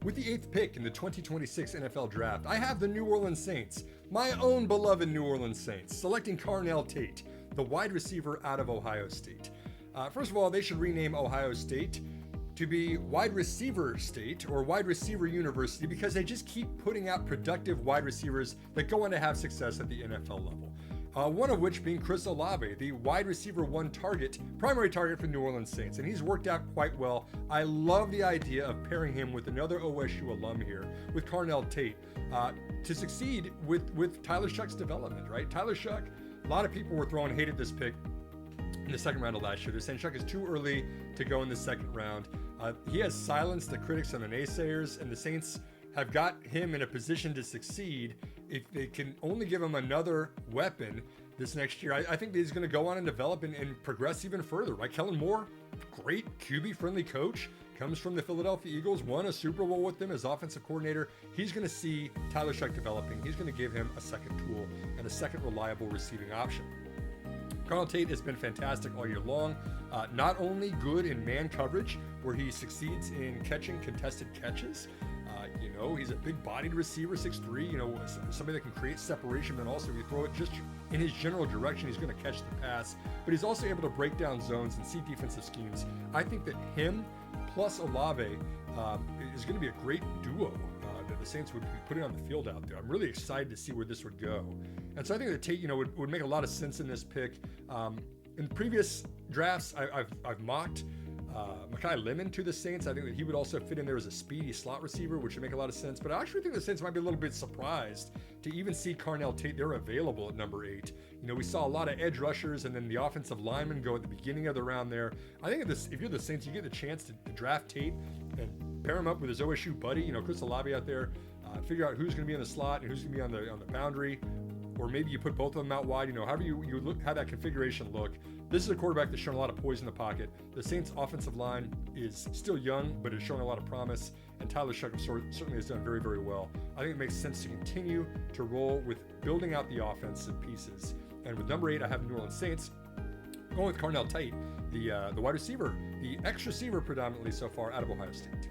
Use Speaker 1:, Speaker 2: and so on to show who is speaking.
Speaker 1: With the 8th pick in the 2026 NFL Draft, I have the New Orleans Saints, my own beloved New Orleans Saints, selecting Carnell Tate, the wide receiver out of Ohio State. First of all, they should rename Ohio State to be Wide Receiver State or Wide Receiver University because they just keep putting out productive wide receivers that go on to have success at the NFL level. One of which being Chris Olave, the wide receiver one primary target for New Orleans Saints, and he's worked out quite well. I love the idea of pairing him with another OSU alum here, with Carnell Tate, to succeed with Tyler Shough's development, right? Tyler Shough, a lot of people were throwing hate at this pick in the second round of last year. They're saying Shough is too early to go in the second round. He has silenced the critics and the naysayers, and the Saints have got him in a position to succeed if they can only give him another weapon this next year. I think that he's going to go on and develop and progress even further, right? Kellen Moore, great QB-friendly coach, comes from the Philadelphia Eagles, won a Super Bowl with them as offensive coordinator. He's going to see Tyler Shough developing. He's going to give him a second tool and a second reliable receiving option. Carnell Tate has been fantastic all year long. Not only good in man coverage, where he succeeds in catching contested catches. He's a big-bodied receiver, 6'3", somebody that can create separation, but also if you throw it just in his general direction, he's going to catch the pass. But he's also able to break down zones and see defensive schemes. I think that him plus Olave is going to be a great duo that the Saints would be putting on the field out there. I'm really excited to see where this would go. And so I think that Tate, would make a lot of sense in this pick. In previous drafts, I've mocked Mekhi Lemon to the Saints. I think that he would also fit in there as a speedy slot receiver, which would make a lot of sense. But I actually think the Saints might be a little bit surprised to even see Carnell Tate. They're available at number 8. We saw a lot of edge rushers and then the offensive linemen go at the beginning of the round there. I think if you're the Saints, you get the chance to draft Tate and pair him up with his OSU buddy, Chris Olave out there, figure out who's going to be in the slot and who's going to be on the boundary. Or maybe you put both of them out wide, however you look, how that configuration look. This is a quarterback that's shown a lot of poise in the pocket. The Saints' offensive line is still young, but is showing a lot of promise. And Tyler Shough certainly has done very, very well. I think it makes sense to continue to roll with building out the offensive pieces. And with number 8, I have the New Orleans Saints going with Carnell Tate, the wide receiver, the X receiver predominantly so far out of Ohio State.